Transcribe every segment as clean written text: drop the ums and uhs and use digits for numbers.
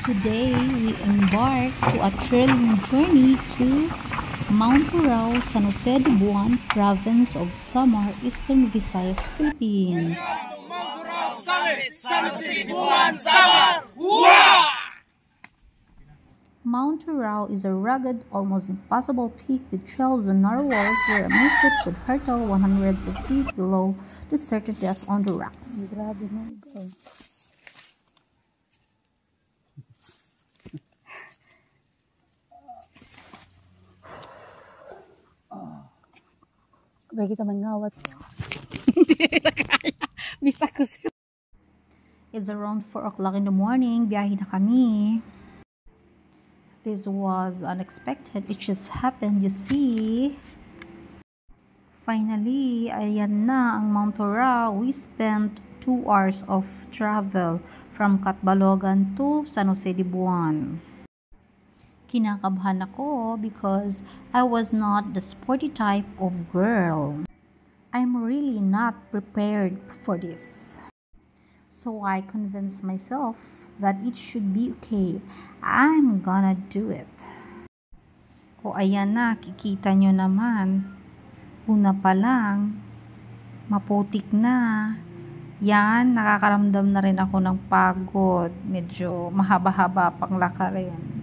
Today, we embark to a thrilling journey to Mount Turao, San Jose de Buan, province of Samar, Eastern Visayas, Philippines. Mount Turao is a rugged, almost impossible peak with trails and narrow walls where a mystic could hurtle hundreds of feet below to certain death on the rocks. Bagi kita mangawat. Hindi na kaya. Bisa ko siya. It's around 4 o'clock in the morning. Biyahe na kami. This was unexpected. It just happened, you see. Finally, ayan na ang Mount Turao. We spent 2 hours of travel from Catbalogan to San Jose de Buan. Kinakabahan ako because I was not the sporty type of girl. I'm really not prepared for this. So I convinced myself that it should be okay. I'm gonna do it. O ayan na, kikita nyo naman. Una pa lang, maputik na. Yan, nakakaramdam na rin ako ng pagod. Medyo mahaba-haba pang lakarin.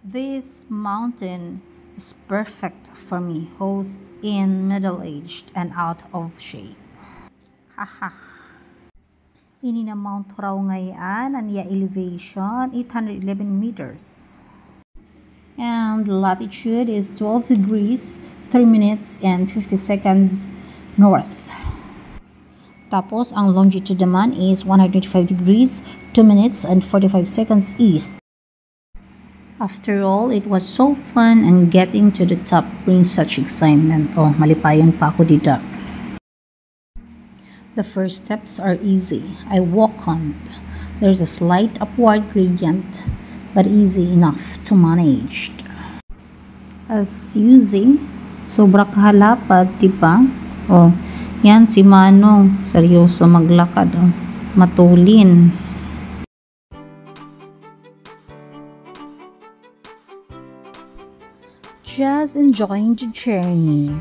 This mountain is perfect for me, host in middle-aged and out of shape. Haha. Ini na Mount Turao ngayon, aniya elevation 811 meters. And the latitude is 12 degrees, 3 minutes and 50 seconds north. Tapos, ang longitude naman is 125 degrees, 2 minutes and 45 seconds east. After all, it was so fun and getting to the top brings such excitement. Oh, malipayon pa ako dito. The first steps are easy. I walk on. There's a slight upward gradient, but easy enough to manage. As usual, sobra kahalapad, diba? Oh, yan si Manong. Seryoso maglakad. Oh. Matulin. Just enjoying the journey.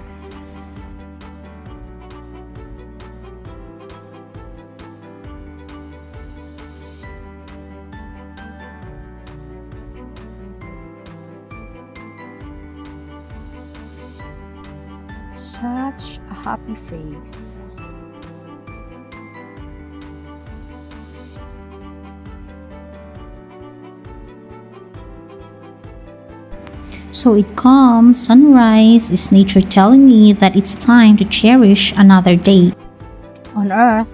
Such a happy face. So it comes, sunrise is nature telling me that it's time to cherish another day on earth.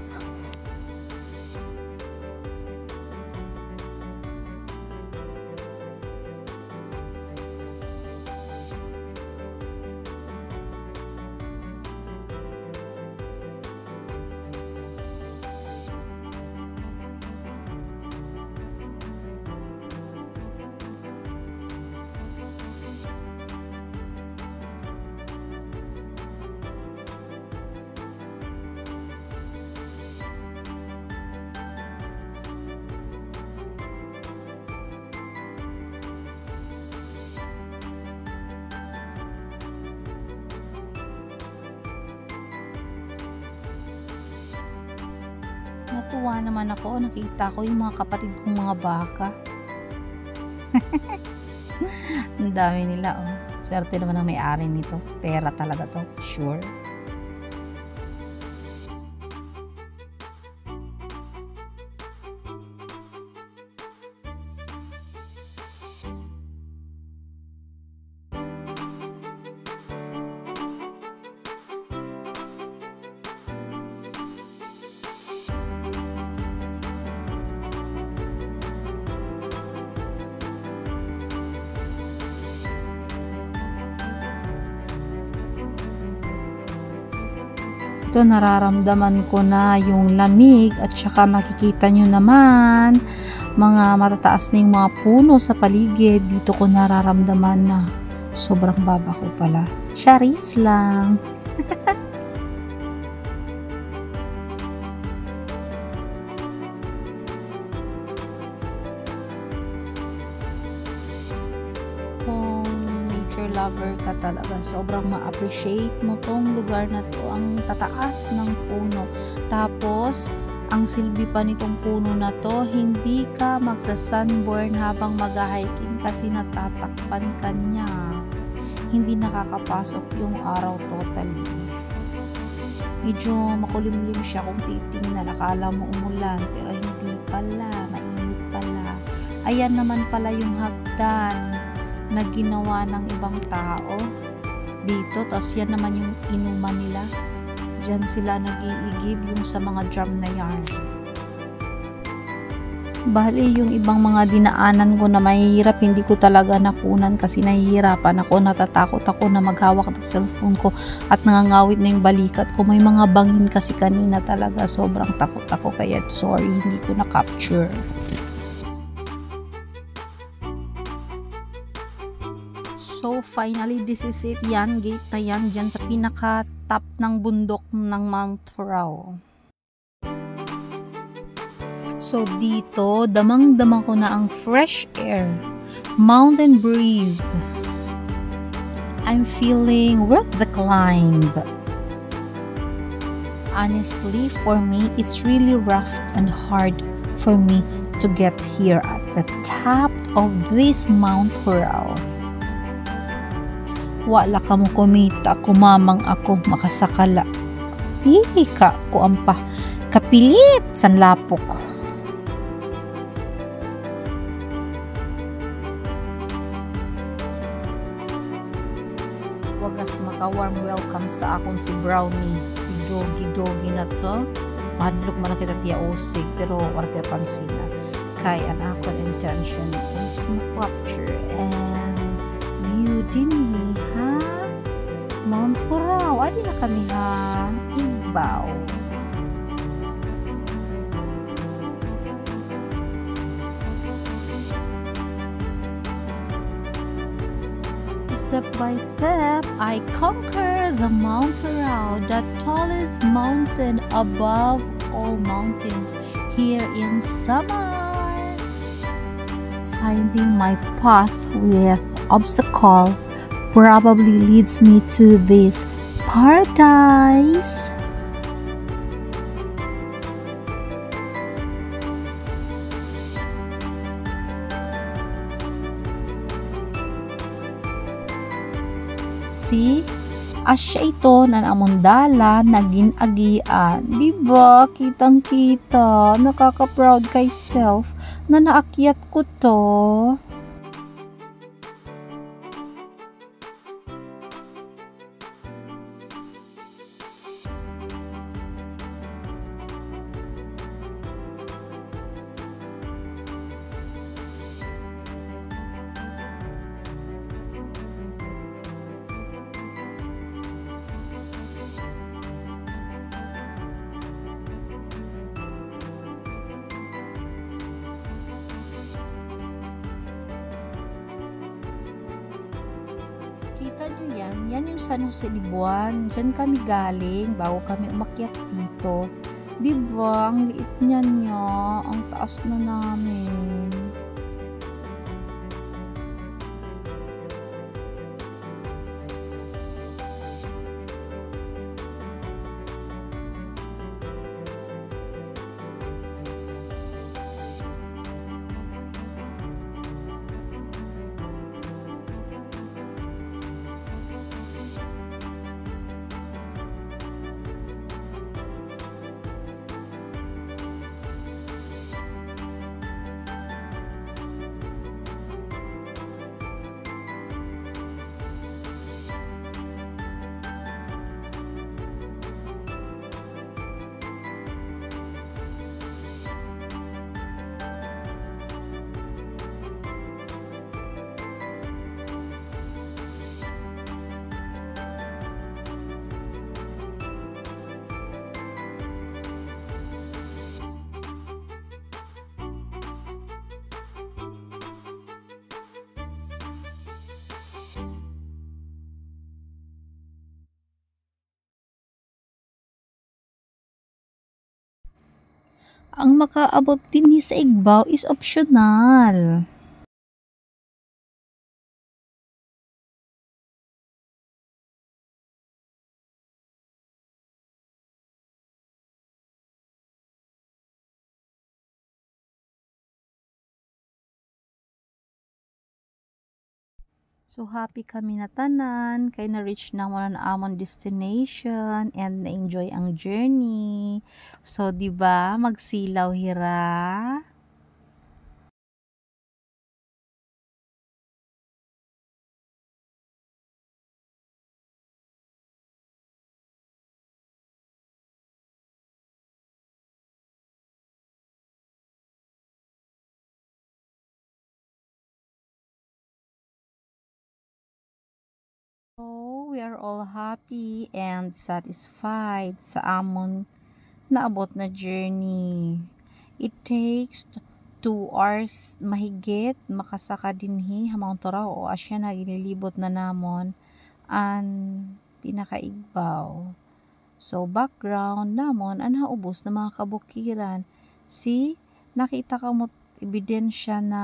Natuwa naman ako, nakita ko yung mga kapatid kong mga baka. Ang dami nila, oh. Swerte naman ang may-ari nito. Pera talaga to, sure. Ito, nararamdaman ko na yung lamig at saka makikita nyo naman mga matataas na yung mga puno sa paligid. Dito ko nararamdaman na sobrang baba ko pala. Charis lang. lover ka talaga. Sobrang ma-appreciate mo tong lugar na to. Ang tataas ng puno. Tapos, ang silbi pa nitong puno na to, hindi ka magsa-sunburn habang mag-hiking kasi natatakpan ka niya. Hindi nakakapasok yung araw totally. Medyo makulimlim siya kung titingnan. Akala mo umulan, pero hindi pala. Mainit pala. Ayan naman pala yung hagdan na ginawa ng ibang tao dito. Tapos yan naman yung inuman nila. Diyan sila nag-iigib yung sa mga drum na yan. Bali, yung ibang mga dinaanan ko na mahihirap, hindi ko talaga nakunan kasi nahihirapan ako, natatakot ako na maghawak ng cellphone ko at nangangawit na yung balikat ko. May mga bangin kasi kanina talaga, sobrang takot ako kaya sorry, hindi ko na-capture. So finally, this is it. Yan, gate na yan, dyan sa pinaka-top ng bundok ng Mount Thorao. So dito, damang-dama ko na ang fresh air, mountain breeze. I'm feeling worth the climb. Honestly, for me, it's really rough and hard for me to get here at the top of this Mount Thorao. Wala ka mo kumita, kumamang ako makasakala. Hihi ka ko ampa, kapilit sanlapok. Wagas maka-warm welcome sa akong si Brownie, si Jogi na to. Madlok man kita tiya usig, pero wala kaya pansina. Kaya ang akong intention is ma-capture and view din ha? Mount Thorao, adi na kami ha? Ibaw. Step by step, I conquer the Mount Thorao, the tallest mountain above all mountains here in Samar. Finding my path with obstacle probably leads me to this paradise. See? Asya ito na namundala, naging agian. Diba? Kitang-kita. Nakaka-proud kay self na naakyat ko to. Kita nyo yan? Yan yung San Jose de Buan. Diyan kami galing bago kami umakyat dito. Diba? Ang liit niyan niya. Ang taas na namin. Ang makaabot din sa Igbaw is optional. So happy kami na tanan kay na-reach na mo na amon destination and na-enjoy ang journey. So 'di ba magsilaw hira? So, we are all happy and satisfied sa amon naabot na journey. It takes 2 hours mahigit makasaka dinhi Mount Toraw o asya na ginilibot na namon ang pinakaigbaw. So, background namon ang naubos na mga kabukiran. See, nakita ka mo ebidensya na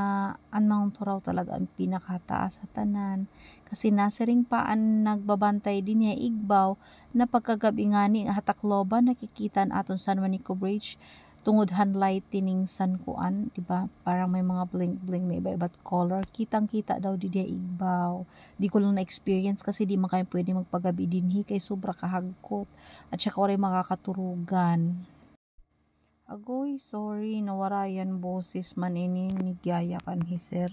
ang Mount Toraw talaga ang pinakataas sa tanan. Kasi nasa ring pa ang nagbabantay din niya igbaw na pagkagabi nga ni hatakloban nakikita aton San Juanico Bridge tungod lightning san kuan, di ba? Parang may mga blink na iba-iba't color. Kitang-kita daw di dia igbaw. Di ko lang na-experience kasi di man kayo pwede magpagabi dinhi kay sobra kahagkot. At saka wala makakaturugan. Agoy, sorry, nawara yan boses man ini nigaya kan hiser.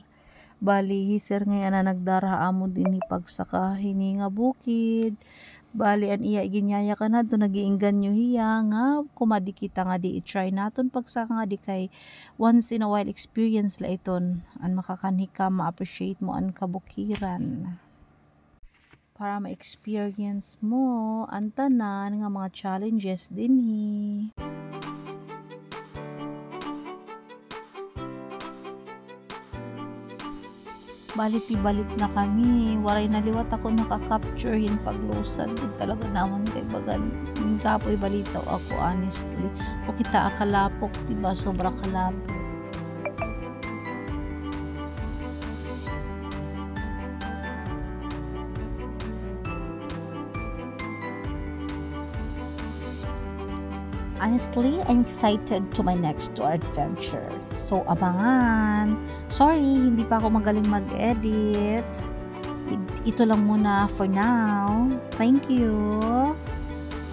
Bali, hiser ngayon na nagdara amo din pagsaka hini nga bukid. Bali, an iya ginyaya ka na doon nagiinggan nyo hiya nga kumadi kita nga di i-try naton pagsaka nga di kay once in a while experience la iton an makakanhi ka ma-appreciate mo ang kabukiran. Para ma-experience mo ang tanan nga mga challenges dinhi. Balit na kami. Waray naliwat ako nakaka-capture yung paglusad. Yung talaga naman kay bagan. Yung kapoy balitaw ako honestly. O kita akalapok, diba? Sobra kalapok. Honestly, I'm excited to my next tour adventure. So, abangan. Sorry, hindi pa ako magaling mag-edit. Ito lang muna for now. Thank you.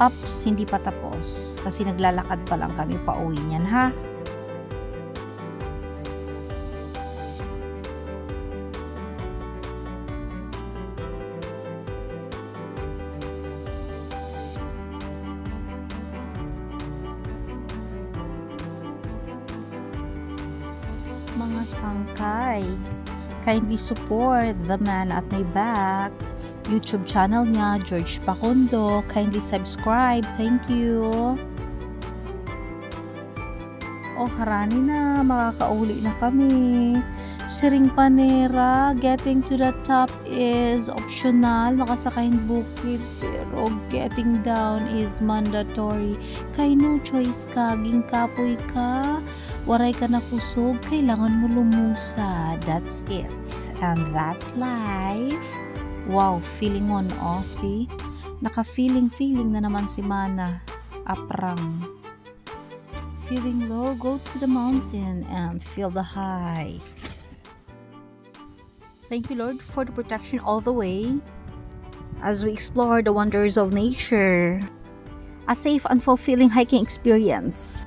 Ups, hindi pa tapos. Kasi naglalakad pa lang kami pa uwi niyan, ha? Mga sangkay, kindly support the man at my back. YouTube channel niya, George Pacondo. Kindly subscribe. Thank you. Oh, harani na. Makakauli na kami. Siring Panera. Getting to the top is optional. Makasakayin bukid. Pero getting down is mandatory. Kay no choice ka. Gingkapoy ka. Waray ka na kusog, kailangan mo lumusa. That's it. And that's life. Wow, feeling on, oh, see? Naka-feeling na naman si Mana. Aprang. Feeling low, go to the mountain and feel the height. Thank you, Lord, for the protection all the way as we explore the wonders of nature. A safe and fulfilling hiking experience.